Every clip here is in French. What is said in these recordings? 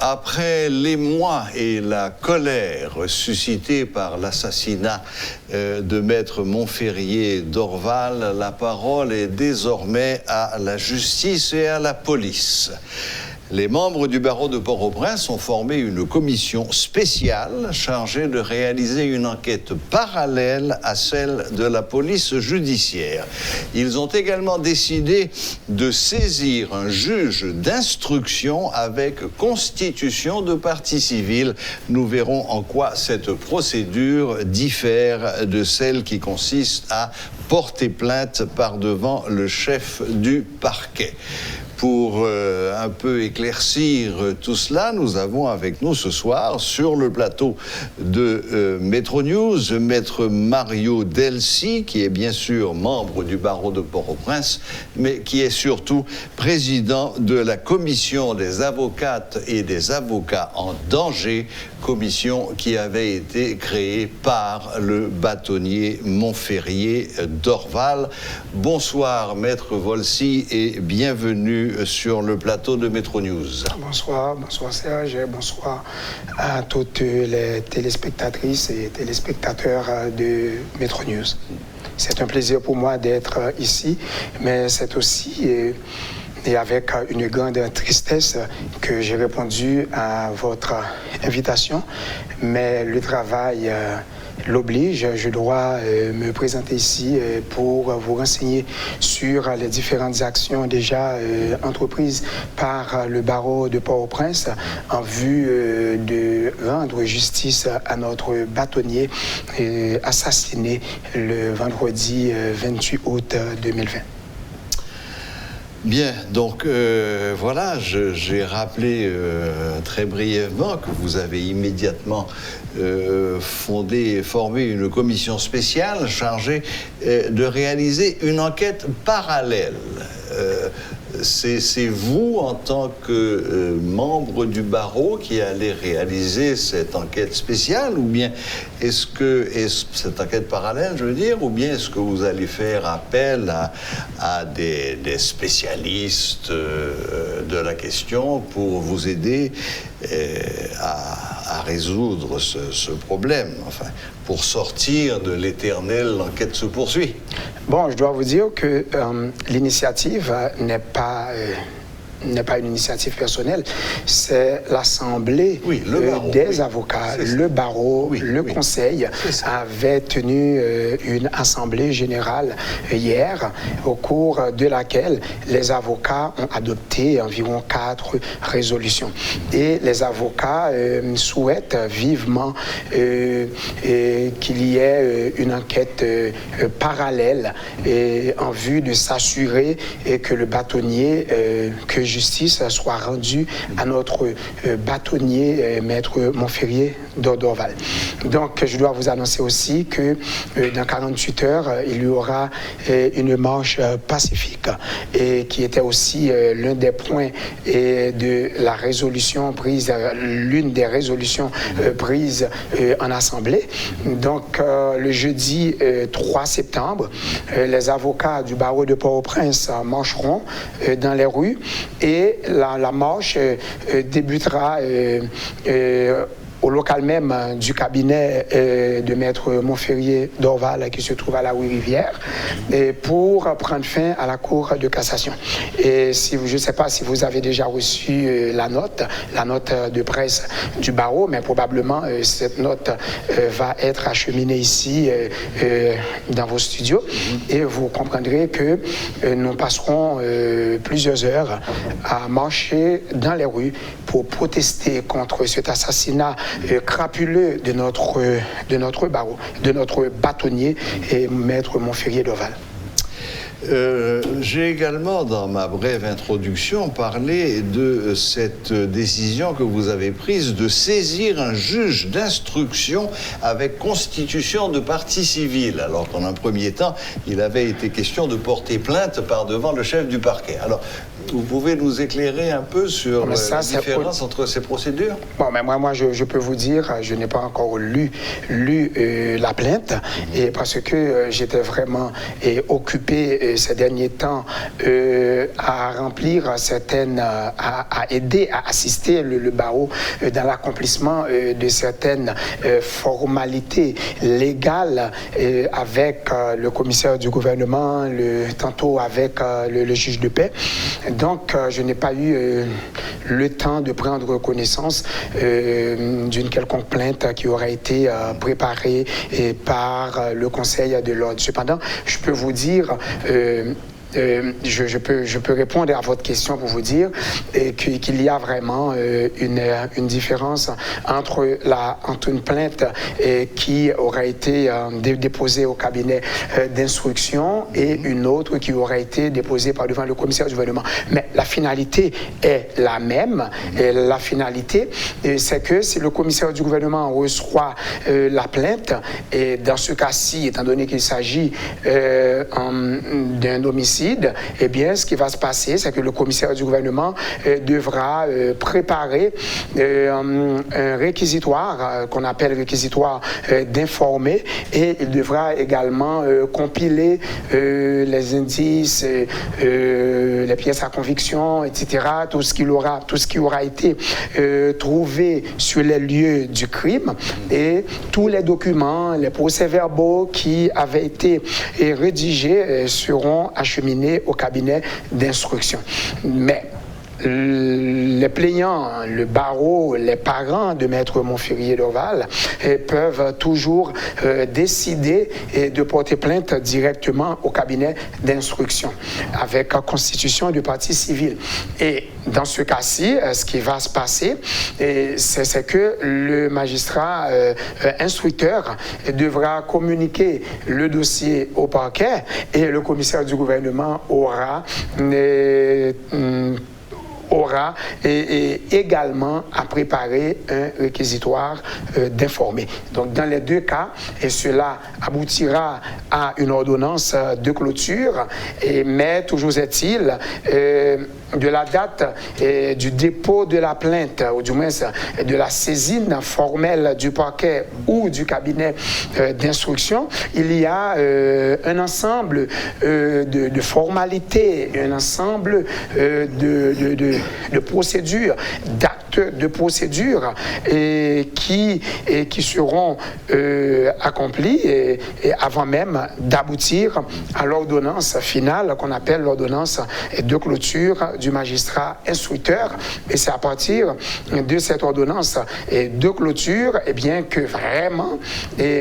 Après l'émoi et la colère suscités par l'assassinat de Maître Montferrier d'Orval, la parole est désormais à la justice et à la police. Les membres du barreau de Port-au-Prince ont formé une commission spéciale chargée de réaliser une enquête parallèle à celle de la police judiciaire. Ils ont également décidé de saisir un juge d'instruction avec constitution de partie civile. Nous verrons en quoi cette procédure diffère de celle qui consiste à porter plainte par devant le chef du parquet. Pour un peu éclaircir tout cela, nous avons avec nous ce soir, sur le plateau de Métro News, Maître Mario Delcy, qui est bien sûr membre du barreau de Port-au-Prince, mais qui est surtout président de la commission des avocates et des avocats en danger, commission qui avait été créée par le bâtonnier Montferrier d'Orval. Bonsoir, Maître Volsi, et bienvenue sur le plateau de Métro News. Bonsoir Serge, bonsoir à toutes les téléspectatrices et téléspectateurs de Métro News. C'est un plaisir pour moi d'être ici, mais c'est aussi et avec une grande tristesse que j'ai répondu à votre invitation, mais le travail l'oblige. Je dois me présenter ici pour vous renseigner sur les différentes actions déjà entreprises par le barreau de Port-au-Prince en vue de rendre justice à notre bâtonnier assassiné le vendredi 28 août 2020. Bien, donc voilà, j'ai rappelé très brièvement que vous avez immédiatement formé une commission spéciale chargée de réaliser une enquête parallèle. C'est vous, en tant que membre du barreau, qui allez réaliser cette enquête spéciale, ou bien cette enquête parallèle, je veux dire, ou bien est-ce que vous allez faire appel à des spécialistes de la question pour vous aider à résoudre ce problème, enfin, pour sortir de l'éternel enquête se poursuit? Bon, je dois vous dire que l'initiative n'est pas une initiative personnelle, c'est l'Assemblée des avocats, le barreau, le conseil avait tenu une assemblée générale hier, au cours de laquelle les avocats ont adopté environ 4 résolutions. Et les avocats souhaitent vivement qu'il y ait une enquête parallèle en vue de s'assurer que le bâtonnier, que justice soit rendue à notre bâtonnier, Maître Montferrier d'Orval. Donc, je dois vous annoncer aussi que dans 48 heures, il y aura une marche pacifique, et qui était aussi l'un des points de la résolution prise, l'une des résolutions prises en Assemblée. Donc, le jeudi 3 septembre, les avocats du barreau de Port-au-Prince marcheront dans les rues, et la marche débutera au local même du cabinet de Maître Montferrier d'Orval, qui se trouve à la rue Rivière, pour prendre fin à la Cour de cassation. Et si je ne sais pas si vous avez déjà reçu la note de presse du barreau, mais probablement cette note va être acheminée ici dans vos studios, et vous comprendrez que nous passerons plusieurs heures à marcher dans les rues pour protester contre cet assassinat crapuleux de notre barreau, de notre bâtonnier, et Maître Montferrier d'Orval. J'ai également, dans ma brève introduction, parlé de cette décision que vous avez prise de saisir un juge d'instruction avec constitution de partie civile, alors qu'en un premier temps, il avait été question de porter plainte par devant le chef du parquet. Alors, vous pouvez nous éclairer un peu sur la différence entre ces procédures? Bon, mais moi je peux vous dire, je n'ai pas encore lu la plainte, et parce que j'étais vraiment occupé ces derniers temps à remplir certaines, à aider, à assister le barreau dans l'accomplissement de certaines formalités légales avec le commissaire du gouvernement, tantôt avec le juge de paix. Donc, je n'ai pas eu le temps de prendre connaissance d'une quelconque plainte qui aurait été préparée par le Conseil de l'ordre. Cependant, je peux vous dire... je peux répondre à votre question pour vous dire qu'il y a vraiment une différence entre une plainte qui aurait été déposée au cabinet d'instruction et une autre qui aurait été déposée par devant le commissaire du gouvernement. Mais la finalité est la même. Et la finalité, c'est que si le commissaire du gouvernement reçoit la plainte, et dans ce cas-ci, étant donné qu'il s'agit d'un homicide, eh bien, ce qui va se passer, c'est que le commissaire du gouvernement devra préparer un réquisitoire qu'on appelle réquisitoire d'informer, et il devra également compiler les indices, les pièces à conviction, etc., tout ce qui aura été trouvé sur les lieux du crime, et tous les documents, les procès-verbaux qui avaient été rédigés seront acheminés au cabinet d'instruction. Mais les plaignants, le barreau, les parents de Maître Montferrier Dorval peuvent toujours décider de porter plainte directement au cabinet d'instruction avec constitution du parti civil. Et dans ce cas-ci, ce qui va se passer, c'est que le magistrat instructeur devra communiquer le dossier au parquet, et le commissaire du gouvernement aura également à préparer un réquisitoire d'informer. Donc, dans les deux cas, et cela aboutira à une ordonnance de clôture, mais toujours est-il, de la date du dépôt de la plainte, ou du moins de la saisine formelle du parquet ou du cabinet d'instruction, il y a un ensemble de formalités, un ensemble de procédures, d'actes de procédures qui seront accomplis et avant même d'aboutir à l'ordonnance finale qu'on appelle l'ordonnance de clôture du magistrat instructeur. Et c'est à partir de cette ordonnance de clôture, eh bien, que vraiment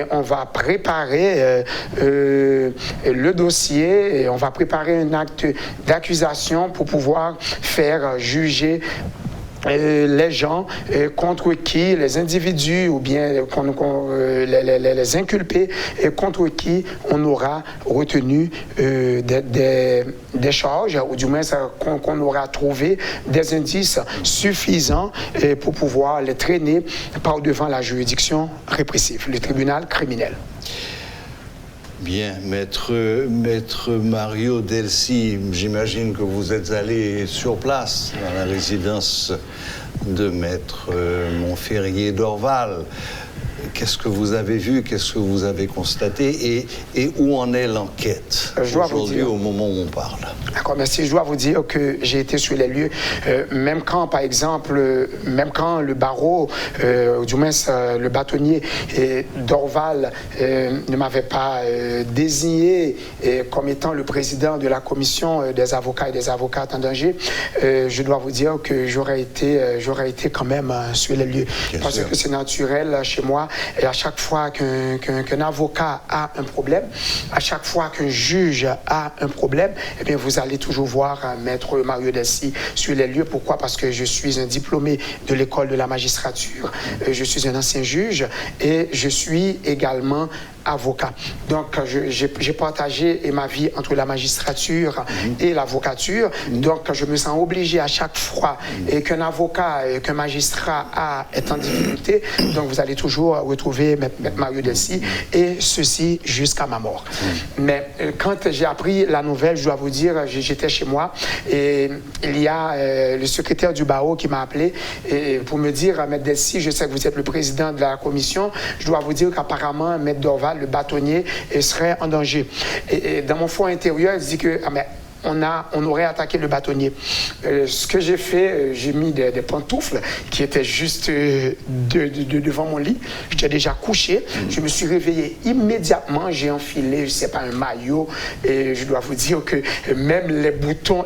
on va préparer le dossier, et on va préparer un acte d'accusation pour pouvoir faire juger les gens contre qui, les individus ou bien les inculpés contre qui on aura retenu des charges, ou du moins qu'on aura trouvé des indices suffisants pour pouvoir les traîner par devant la juridiction répressive, le tribunal criminel. Bien, maître Mario Delcy, j'imagine que vous êtes allé sur place dans la résidence de maître Montferrier Dorval. Qu'est-ce que vous avez vu, qu'est-ce que vous avez constaté, et où en est l'enquête aujourd'hui au moment où on parle? D'accord, merci. Je dois vous dire que j'ai été sur les lieux, même quand, par exemple, le barreau, ou du moins le bâtonnier Dorval ne m'avait pas désigné comme étant le président de la commission des avocats et des avocates en danger, je dois vous dire que j'aurais été quand même sur les lieux. Parce que c'est naturel chez moi. Et à chaque fois qu'un avocat a un problème, à chaque fois qu'un juge a un problème, eh bien, vous allez toujours voir maître Mario Delcy sur les lieux. Pourquoi? Parce que je suis un diplômé de l'école de la magistrature, je suis un ancien juge et je suis également avocat. Donc, j'ai partagé ma vie entre la magistrature et l'avocature. Donc, je me sens obligé à chaque fois qu'un avocat, qu'un magistrat est en difficulté. Donc, vous allez toujours retrouver Mario Delcy, et ceci jusqu'à ma mort. Mais quand j'ai appris la nouvelle, je dois vous dire, j'étais chez moi et il y a le secrétaire du barreau qui m'a appelé pour me dire, Maître Delcy, je sais que vous êtes le président de la commission. Je dois vous dire qu'apparemment, Maître Dorval Dorval, le bâtonnier, serait en danger. Et dans mon fond intérieur, je dis que on aurait attaqué le bâtonnier. Ce que j'ai fait, j'ai mis des pantoufles qui étaient juste devant mon lit. J'étais déjà couché. Je me suis réveillé immédiatement. J'ai enfilé, je ne sais pas, un maillot. Et je dois vous dire que même les boutons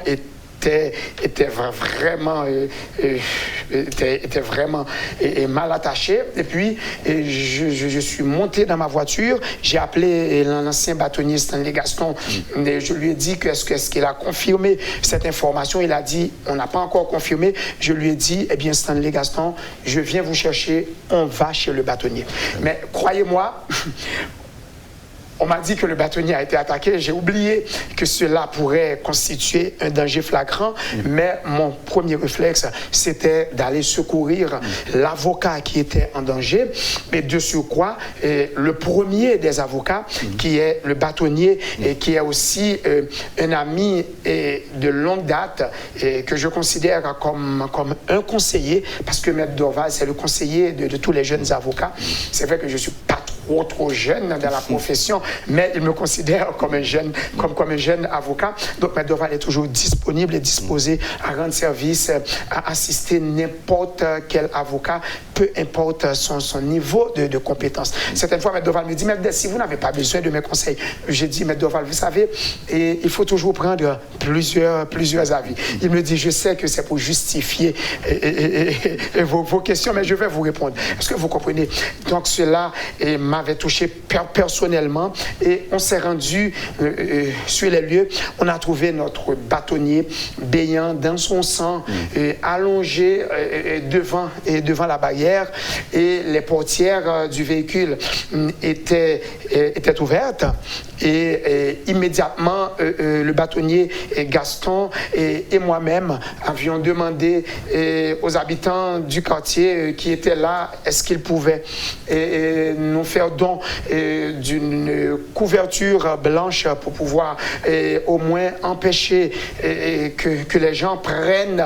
était vraiment mal attaché. Et puis, je suis monté dans ma voiture. J'ai appelé l'ancien bâtonnier Stanley Gaston. Et je lui ai dit que est-ce qu'il a confirmé cette information. Il a dit, on n'a pas encore confirmé. Je lui ai dit, eh bien, Stanley Gaston, je viens vous chercher. On va chez le bâtonnier. Mais croyez-moi, on m'a dit que le bâtonnier a été attaqué. J'ai oublié que cela pourrait constituer un danger flagrant. Mais mon premier réflexe, c'était d'aller secourir l'avocat qui était en danger. Mais de surcroît, le premier des avocats, qui est le bâtonnier, et qui est aussi un ami de longue date, et que je considère comme un conseiller, parce que Maître Dorval, c'est le conseiller de tous les jeunes avocats. C'est vrai que je ne suis pas trop jeune dans la profession, mais il me considère comme un jeune avocat. Donc, Maître Dorval est toujours disponible et disposé à rendre service, à assister n'importe quel avocat, peu importe son niveau de compétence. Certaines fois, Maître Dorval me dit, Maître, si vous n'avez pas besoin de mes conseils, j'ai dit, Maître Dorval, vous savez, il faut toujours prendre plusieurs avis. Il me dit, je sais que c'est pour justifier vos questions, mais je vais vous répondre. Est-ce que vous comprenez? Donc, cela m'avait touché personnellement, et on s'est rendu sur les lieux. On a trouvé notre bâtonnier béant dans son sang, allongé devant la barrière, et les portières du véhicule étaient ouvertes, et immédiatement le bâtonnier Gaston et moi-même avions demandé aux habitants du quartier qui étaient là, est-ce qu'ils pouvaient nous faire don d'une couverture blanche pour pouvoir au moins empêcher que les gens prennent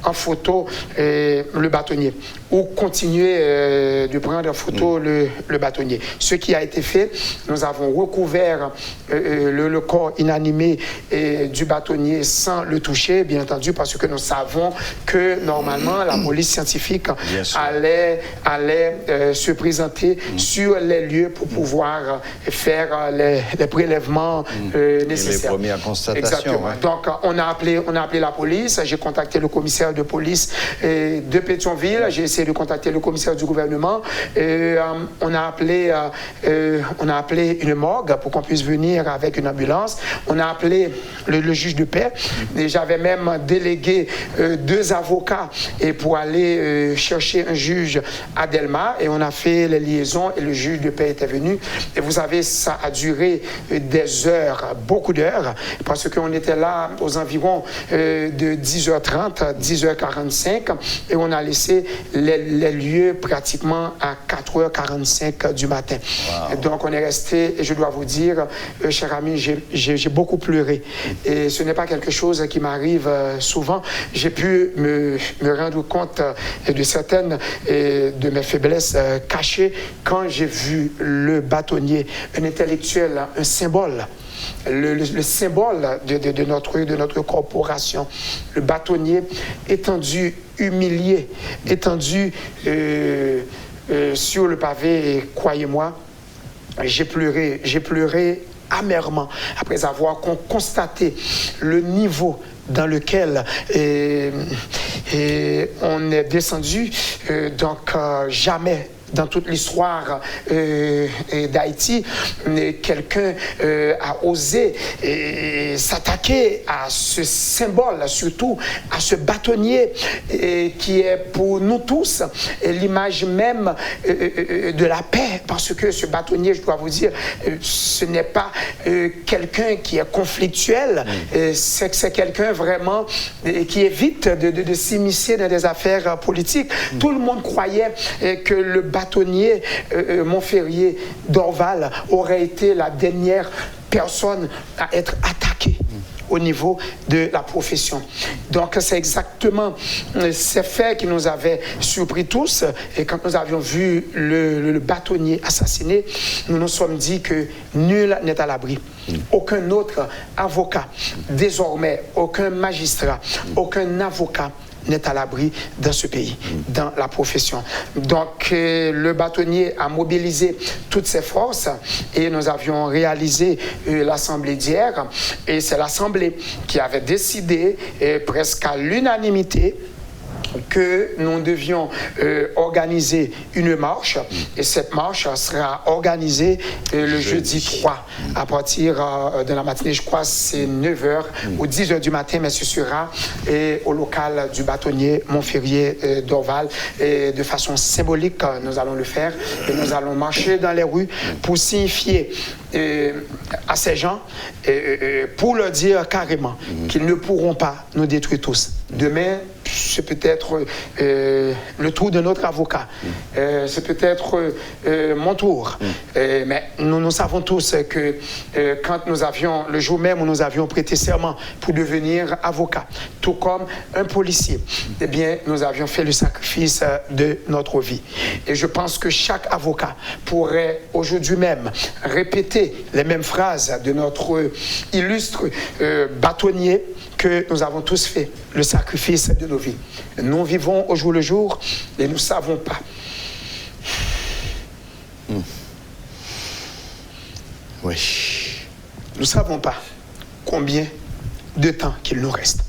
en photo le bâtonnier, ou continuer de prendre en photo le bâtonnier. Ce qui a été fait, nous avons recouvert le corps inanimé du bâtonnier sans le toucher, bien entendu, parce que nous savons que normalement la police scientifique allait se présenter sur les lieux pour pouvoir faire les prélèvements nécessaires. Les premières constatations. Exactement. Ouais. Donc, on a appelé la police. J'ai contacté le commissaire de police de Pétionville. J'ai essayé de contacter le commissaire du gouvernement. On a appelé une morgue pour qu'on puisse venir avec une ambulance. On a appelé le juge de paix. Et j'avais même délégué 2 avocats pour aller chercher un juge à Delma. Et on a fait les liaisons et le juge de paix était venu. Et vous savez, ça a duré des heures, beaucoup d'heures, parce qu'on était là aux environs de 10h30, 10h45, et on a laissé les lieux pratiquement à 4h45 du matin. Wow. Donc on est resté, et je dois vous dire, cher ami, j'ai beaucoup pleuré. Et ce n'est pas quelque chose qui m'arrive souvent. J'ai pu me rendre compte de certaines de mes faiblesses cachées quand j'ai vu le bâtonnier, un intellectuel, un symbole. Le symbole de notre corporation, le bâtonnier étendu, humilié, étendu sur le pavé, et croyez-moi, j'ai pleuré amèrement après avoir constaté le niveau dans lequel on est descendu. Donc jamais dans toute l'histoire d'Haïti, quelqu'un a osé s'attaquer à ce symbole, surtout à ce bâtonnier qui est pour nous tous l'image même de la paix, parce que ce bâtonnier, je dois vous dire, ce n'est pas quelqu'un qui est conflictuel, c'est quelqu'un vraiment qui évite de s'immiscer dans des affaires politiques. Tout le monde croyait que le bâtonnier Montferrier Dorval aurait été la dernière personne à être attaquée. au niveau de la profession. Donc c'est exactement ces faits qui nous avaient surpris tous. Et quand nous avions vu le bâtonnier assassiné, nous nous sommes dit que nul n'est à l'abri. Aucun autre avocat, désormais aucun magistrat, aucun avocat n'est à l'abri dans ce pays, dans la profession. Donc, le bâtonnier a mobilisé toutes ses forces et nous avions réalisé l'assemblée d'hier. Et c'est l'assemblée qui avait décidé, presque à l'unanimité, que nous devions organiser une marche, et cette marche sera organisée le jeudi 3 à partir de la matinée, je crois c'est 9h ou 10h du matin, mais ce sera au local du bâtonnier Montferrier d'Orval, et de façon symbolique nous allons le faire, et nous allons marcher dans les rues pour signifier à ces gens, pour leur dire carrément qu'ils ne pourront pas nous détruire tous. Demain, c'est peut-être le tour de notre avocat, c'est peut-être mon tour. Mais nous savons tous que quand nous avions, le jour même où nous avions prêté serment pour devenir avocat, tout comme un policier, eh bien, nous avions fait le sacrifice de notre vie. Et je pense que chaque avocat pourrait aujourd'hui même répéter les mêmes phrases de notre illustre bâtonnier que nous avons tous fait, le sacrifice de nos vies. Nous vivons au jour le jour et nous ne savons pas. Oui. Nous ne savons pas combien de temps qu'il nous reste.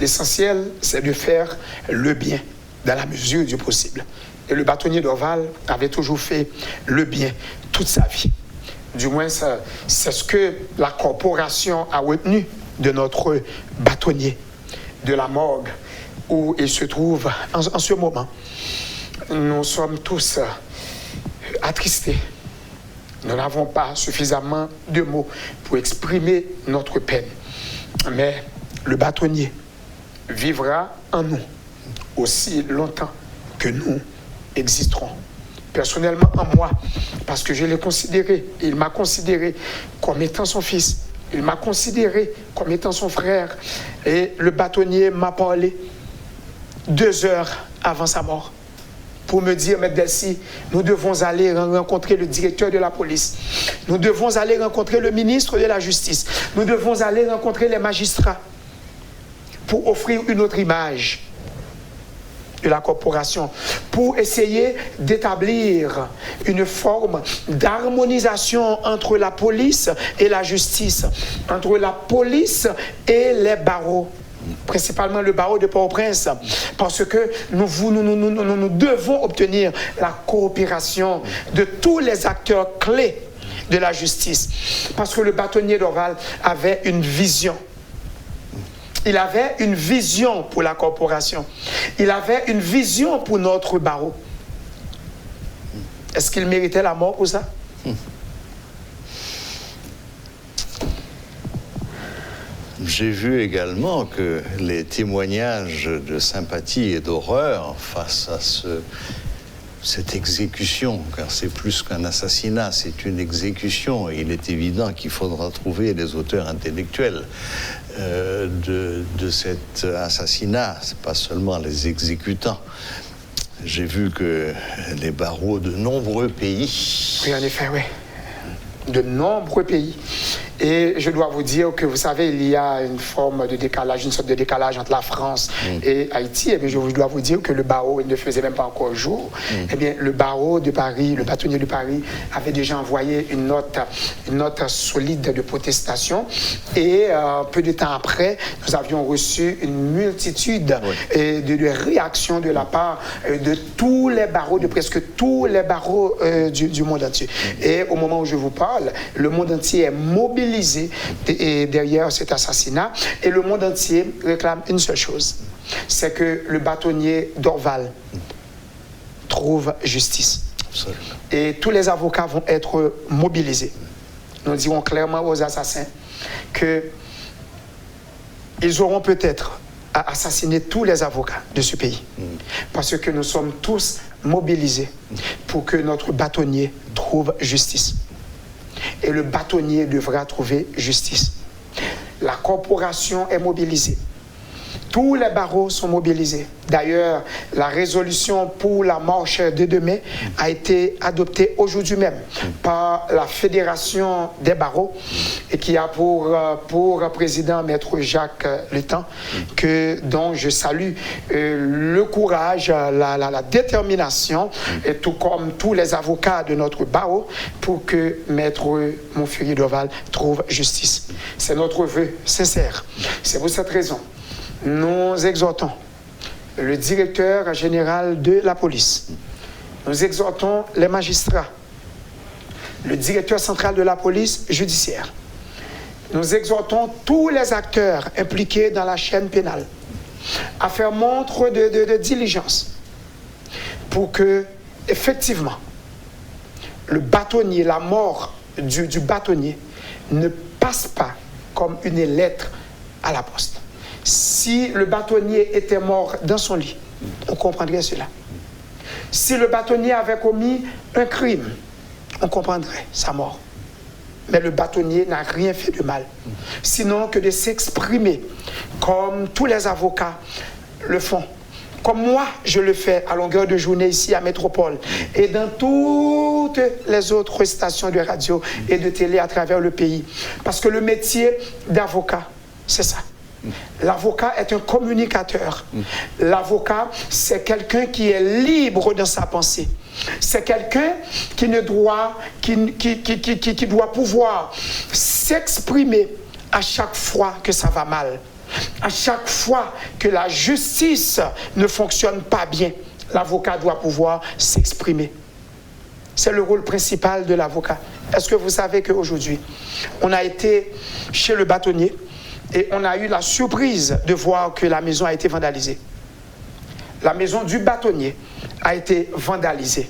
L'essentiel, c'est de faire le bien dans la mesure du possible. Et le bâtonnier d'Orval avait toujours fait le bien toute sa vie. Du moins, c'est ce que la corporation a retenu de notre bâtonnier, de la morgue où il se trouve en ce moment. Nous sommes tous attristés. Nous n'avons pas suffisamment de mots pour exprimer notre peine. Mais le bâtonnier vivra en nous aussi longtemps que nous existerons. Personnellement en moi, parce que je l'ai considéré, il m'a considéré comme étant son fils, il m'a considéré comme étant son frère, et le bâtonnier m'a parlé 2 heures avant sa mort pour me dire, Maître Delcy, nous devons aller rencontrer le directeur de la police, nous devons aller rencontrer le ministre de la Justice, nous devons aller rencontrer les magistrats pour offrir une autre image de la corporation, pour essayer d'établir une forme d'harmonisation entre la police et la justice, entre la police et les barreaux, principalement le barreau de Port-au-Prince, parce que nous devons obtenir la coopération de tous les acteurs clés de la justice, parce que le bâtonnier d'Orval avait une vision. Il avait une vision pour la corporation. Il avait une vision pour notre barreau. Est-ce qu'il méritait la mort pour ça? J'ai vu également que les témoignages de sympathie et d'horreur face à cette exécution, car c'est plus qu'un assassinat, c'est une exécution, et il est évident qu'il faudra trouver les auteurs intellectuels de cet assassinat, c'est pas seulement les exécutants. J'ai vu que les barreaux de nombreux pays... Oui, en effet, oui. De nombreux pays. Et je dois vous dire que, vous savez, il y a une forme de décalage, une sorte de décalage entre la France et Haïti. Et bien, je dois vous dire que le barreau, il ne faisait même pas encore jour. Eh bien, le barreau de Paris, le bâtonnier de Paris, avait déjà envoyé une note solide de protestation. Et peu de temps après, nous avions reçu une multitude de réactions de la part de tous les barreaux, de presque tous les barreaux du monde entier. Et au moment où je vous parle, le monde entier est mobilisé derrière cet assassinat, et le monde entier réclame une seule chose, c'est que le bâtonnier d'Orval trouve justice. Absolument. Et tous les avocats vont être mobilisés. Nous dirons clairement aux assassins que ils auront peut-être à assassiner tous les avocats de ce pays, parce que nous sommes tous mobilisés pour que notre bâtonnier trouve justice. Et le bâtonnier devra trouver justice. La corporation est mobilisée. Tous les barreaux sont mobilisés. D'ailleurs, la résolution pour la marche de demain a été adoptée aujourd'hui même par la Fédération des barreaux et qui a pour président Maître Jacques Letan, dont je salue le courage, la détermination, et tout comme tous les avocats de notre barreau, pour que Maître Montferrier Dorval trouve justice. C'est notre vœu sincère. C'est pour cette raison nous exhortons le directeur général de la police, nous exhortons les magistrats, le directeur central de la police judiciaire, nous exhortons tous les acteurs impliqués dans la chaîne pénale à faire montre de diligence pour que, effectivement, le bâtonnier, la mort du bâtonnier ne passe pas comme une lettre à la poste. Si le bâtonnier était mort dans son lit, on comprendrait cela. Si le bâtonnier avait commis un crime, on comprendrait sa mort. Mais le bâtonnier n'a rien fait de mal, sinon que de s'exprimer comme tous les avocats le font. Comme moi, je le fais à longueur de journée ici à Métropole et dans toutes les autres stations de radio et de télé à travers le pays. Parce que le métier d'avocat, c'est ça. L'avocat est un communicateur. L'avocat, c'est quelqu'un qui est libre dans sa pensée. C'est quelqu'un qui doit pouvoir s'exprimer à chaque fois que ça va mal. À chaque fois que la justice ne fonctionne pas bien, l'avocat doit pouvoir s'exprimer. C'est le rôle principal de l'avocat. Est-ce que vous savez qu'aujourd'hui, on a été chez le bâtonnier et on a eu la surprise de voir que la maison a été vandalisée. La maison du bâtonnier a été vandalisée.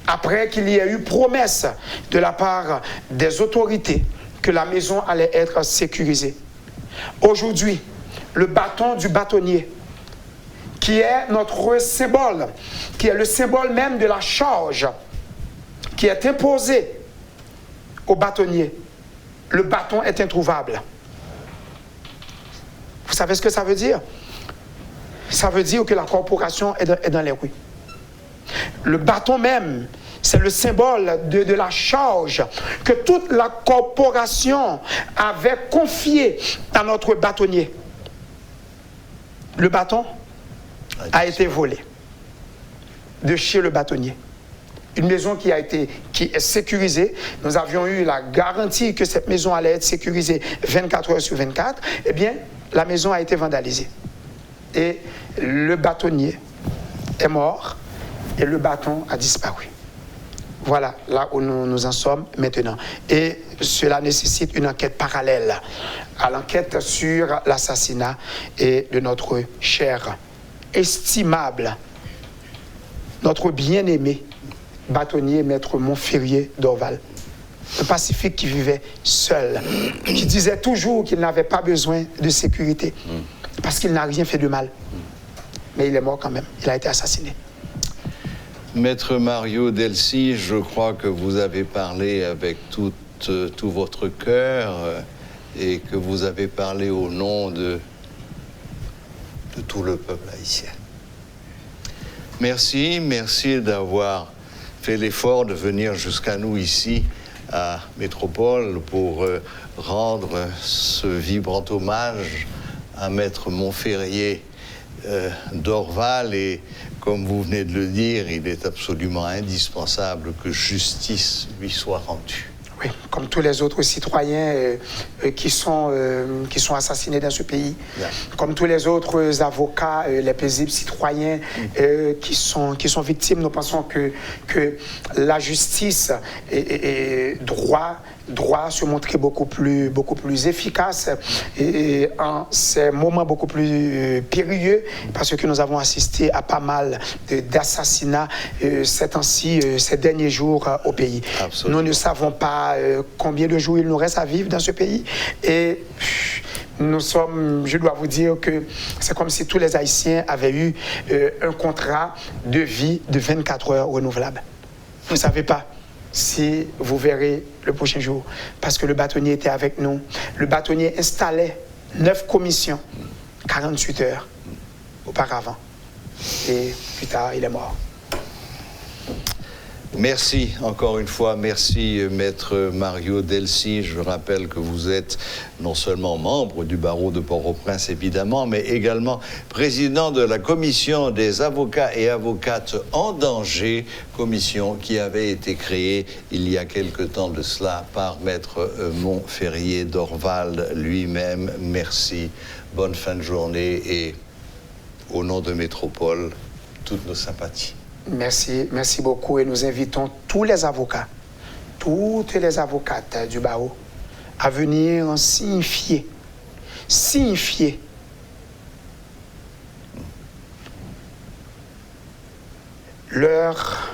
Après qu'il y ait eu promesse de la part des autorités que la maison allait être sécurisée. Aujourd'hui, le bâton du bâtonnier, qui est notre symbole, qui est le symbole même de la charge, qui est imposé au bâtonnier, le bâton est introuvable. Vous savez ce que ça veut dire? Ça veut dire que la corporation est dans les rues. Le bâton même, c'est le symbole de la charge que toute la corporation avait confiée à notre bâtonnier. Le bâton a été volé de chez le bâtonnier. Une maison qui est sécurisée. Nous avions eu la garantie que cette maison allait être sécurisée 24 heures sur 24. Eh bien, la maison a été vandalisée. Et le bâtonnier est mort et le bâton a disparu. Voilà là où nous en sommes maintenant. Et cela nécessite une enquête parallèle à l'enquête sur l'assassinat de notre cher, estimable, notre bien-aimé bâtonnier, Maître Montferrier Dorval. Un pacifique qui vivait seul, qui disait toujours qu'il n'avait pas besoin de sécurité, parce qu'il n'a rien fait de mal. Mais il est mort quand même, il a été assassiné. Maître Mario Delcy, je crois que vous avez parlé avec tout votre cœur et que vous avez parlé au nom de tout le peuple haïtien. Merci d'avoir fait l'effort de venir jusqu'à nous ici à Métropole pour rendre ce vibrant hommage à Maître Montferrier Dorval. Et comme vous venez de le dire, il est absolument indispensable que justice lui soit rendue. Oui, comme tous les autres citoyens qui sont assassinés dans ce pays, comme tous les autres avocats, les paisibles citoyens qui sont victimes, nous pensons que la justice et droit se montrer beaucoup plus efficace et en ces moments beaucoup plus périlleux, parce que nous avons assisté à pas mal d'assassinats ces temps-ci, ces derniers jours au pays. Absolument. Nous ne savons pas combien de jours il nous reste à vivre dans ce pays et je dois vous dire que c'est comme si tous les Haïtiens avaient eu un contrat de vie de 24 heures renouvelable. Vous ne savez pas si vous verrez le prochain jour, parce que le bâtonnier était avec nous. Le bâtonnier installait 9 commissions, 48 heures auparavant. Et plus tard, il est mort. Merci encore une fois, merci Maître Mario Delcy. Je rappelle que vous êtes non seulement membre du barreau de Port-au-Prince évidemment, mais également président de la commission des avocats et avocates en danger, commission qui avait été créée il y a quelque temps de cela par Maître Montferrier d'Orval lui-même. Merci, bonne fin de journée et au nom de Métropole, toutes nos sympathies. Merci beaucoup et nous invitons tous les avocats, toutes les avocates du barreau à venir signifier leur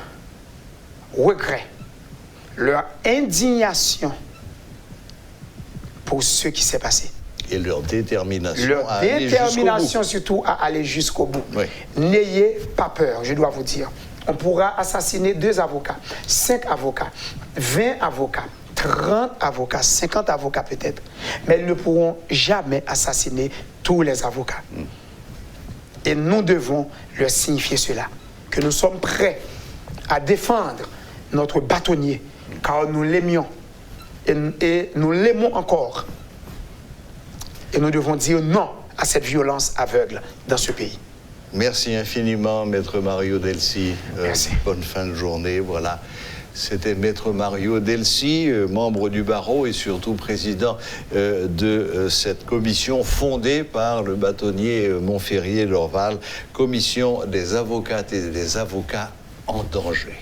regret, leur indignation pour ce qui s'est passé. Et leur détermination. Leur détermination surtout à aller jusqu'au bout. Oui. N'ayez pas peur, je dois vous dire. On pourra assassiner 2 avocats, 5 avocats, 20 avocats, 30 avocats, 50 avocats peut-être. Mais ils ne pourront jamais assassiner tous les avocats. Et nous devons leur signifier cela, que nous sommes prêts à défendre notre bâtonnier, car nous l'aimions et nous l'aimons encore. Et nous devons dire non à cette violence aveugle dans ce pays. Merci infiniment, Maître Mario Delcy. Merci. Bonne fin de journée. Voilà. C'était Maître Mario Delcy, membre du barreau et surtout président de cette commission fondée par le bâtonnier Montferrier d'Orval, commission des avocates et des avocats en danger.